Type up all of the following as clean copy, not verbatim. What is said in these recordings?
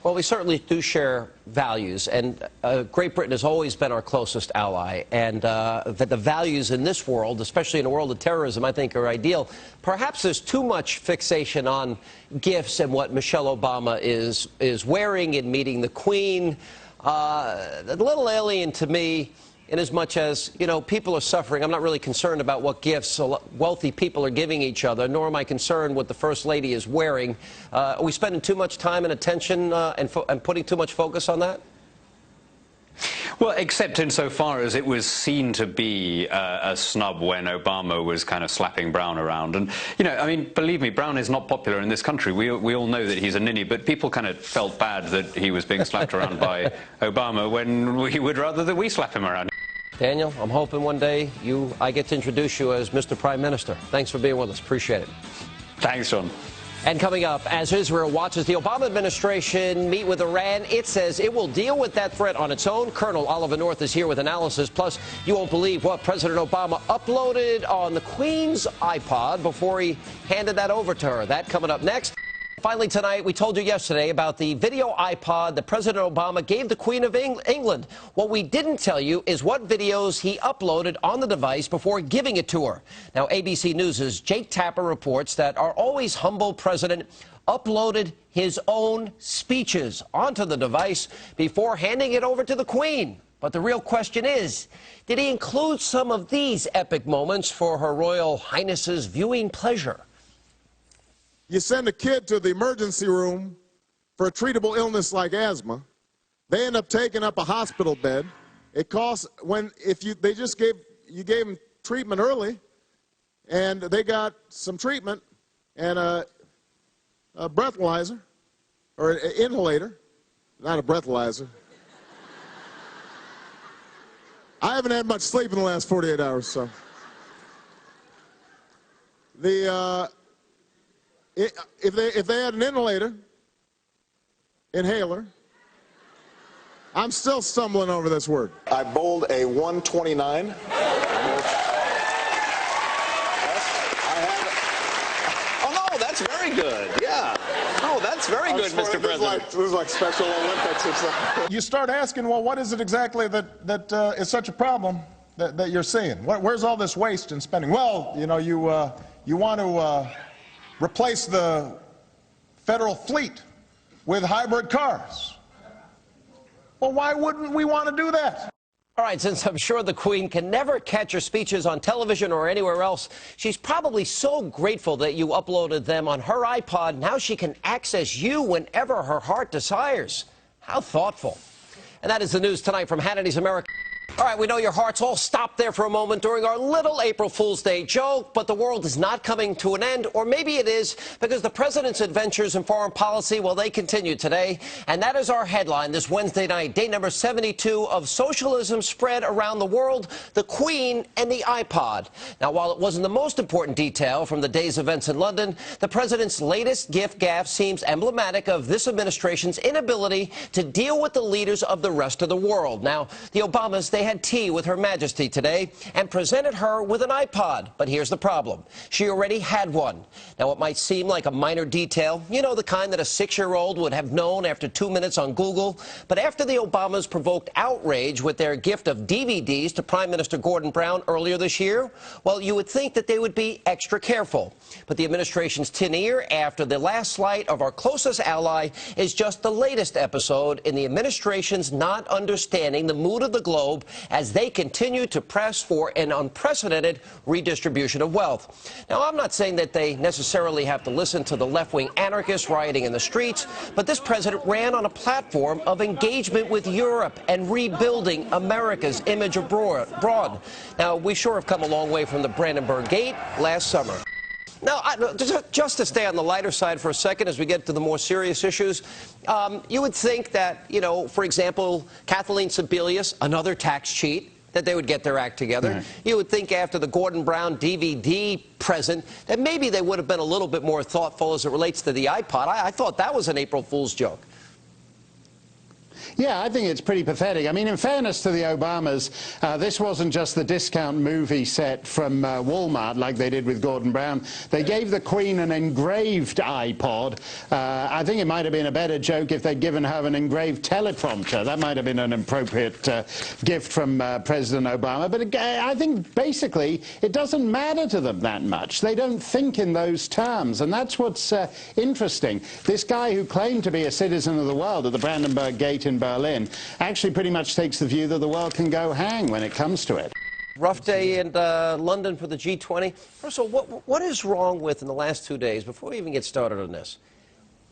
Well, we certainly do share values, and Great Britain has always been our closest ally, and that the values in this world, especially in a world of terrorism, I think are ideal. Perhaps there's too much fixation on gifts and what Michelle Obama is wearing in meeting the Queen. A little alien to me, in as much as, you know, people are suffering. I'm not really concerned about what gifts wealthy people are giving each other, nor am I concerned what the First Lady is wearing. Are we spending too much time and attention and putting too much focus on that? Well, except insofar as it was seen to be a snub when Obama was kind of slapping Brown around. And, you know, I mean, believe me, Brown is not popular in this country. We all know that he's a ninny, but people kind of felt bad that he was being slapped around by Obama when we would rather that we slap him around. Daniel, I'm hoping one day I get to introduce you as Mr. Prime Minister. Thanks for being with us. Appreciate it. Thanks, John. And coming up, as Israel watches the Obama administration meet with Iran, it says it will deal with that threat on its own. Colonel Oliver North is here with analysis. Plus, you won't believe what President Obama uploaded on the Queen's iPod before he handed that over to her. That coming up next. Finally tonight, we told you yesterday about the video iPod that President Obama gave the Queen of England. What we didn't tell you is what videos he uploaded on the device before giving it to her. Now, ABC News' Jake Tapper reports that our always humble president uploaded his own speeches onto the device before handing it over to the Queen. But the real question is, did he include some of these epic moments for Her Royal Highness's viewing pleasure? You send a kid to the emergency room for a treatable illness like asthma. They end up taking up a hospital bed. It costs, you gave them treatment early, and they got some treatment and a breathalyzer, or an inhalator, not a breathalyzer. I haven't had much sleep in the last 48 hours, so. If they had an inhaler, I'm still stumbling over this word. I bowled a 129. Oh, no, that's very good. Yeah. Oh, that's very good, Mr. President. This is like Special Olympics or something. You start asking, well, what is it exactly that is such a problem that you're seeing? Where's all this waste and spending? Well, you know, you want to replace the federal fleet with hybrid cars. Well, why wouldn't we want to do that? All right, since I'm sure the Queen can never catch her speeches on television or anywhere else, she's probably so grateful that you uploaded them on her iPod. Now she can access you whenever her heart desires. How thoughtful. And that is the news tonight from Hannity's America. All right, we know your hearts all stopped there for a moment during our little April Fool's Day joke, but the world is not coming to an end, or maybe it is, because the president's adventures in foreign policy, well, they continue today. And that is our headline this Wednesday night, day number 72 of Socialism Spread Around the World, the Queen and the iPod. Now, while it wasn't the most important detail from the day's events in London, the president's latest gift gaffe seems emblematic of this administration's inability to deal with the leaders of the rest of the world. Now, the Obamas, they had tea with Her Majesty today and presented her with an iPod. But here's the problem. She already had one. Now, it might seem like a minor detail, you know, the kind that a 6-year-old would have known after 2 minutes on Google. But after the Obamas provoked outrage with their gift of DVDs to Prime Minister Gordon Brown earlier this year, well, you would think that they would be extra careful. But the administration's tin ear after the last slight of our closest ally is just the latest episode in the administration's not understanding the mood of the globe as they continue to press for an unprecedented redistribution of wealth. Now, I'm not saying that they necessarily have to listen to the left-wing anarchists rioting in the streets, but this president ran on a platform of engagement with Europe and rebuilding America's image abroad. Now, we sure have come a long way from the Brandenburg Gate last summer. Now, just to stay on the lighter side for a second as we get to the more serious issues, you would think that, you know, for example, Kathleen Sebelius, another tax cheat, that they would get their act together. Mm-hmm. You would think after the Gordon Brown DVD present that maybe they would have been a little bit more thoughtful as it relates to the iPod. I thought that was an April Fool's joke. Yeah, I think it's pretty pathetic. I mean, in fairness to the Obamas, this wasn't just the discount movie set from Walmart like they did with Gordon Brown. They gave the Queen an engraved iPod. I think it might have been a better joke if they'd given her an engraved teleprompter. That might have been an appropriate gift from President Obama. But I think basically it doesn't matter to them that much. They don't think in those terms, and that's what's interesting. This guy who claimed to be a citizen of the world at the Brandenburg Gate in Berlin actually pretty much takes the view that the world can go hang when it comes to it. Rough day in London for the G20. First of all, what is wrong with, in the last 2 days, before we even get started on this,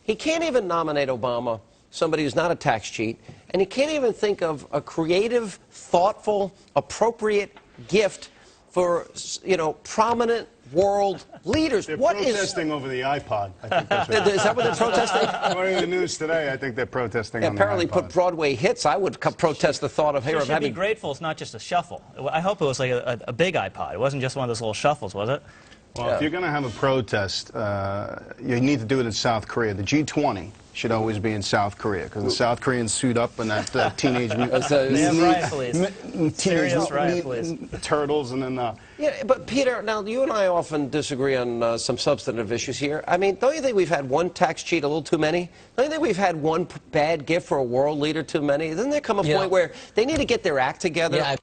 he can't even nominate Obama, somebody who's not a tax cheat, and he can't even think of a creative, thoughtful, appropriate gift for, you know, prominent world leaders. They're protesting over the iPod. I think that's what Is that what they're protesting? According to the news today, I think they're protesting on Apparently the iPod. put Broadway hits. I would protest the thought of, You should having... be grateful it's not just a shuffle. I hope it was like a big iPod. It wasn't just one of those little shuffles, was it? Well, if you're going to have a protest, you need to do it in South Korea. The G20 should always be in South Korea, because the South Koreans suit up and that teenage They have riot police. Serious riot police. turtles, and then Yeah, but Peter, now you and I often disagree on some substantive issues here. I mean, don't you think we've had one tax cheat a little too many? Don't you think we've had one bad gift for a world leader too many? Doesn't there come a point where they need to get their act together? Yeah,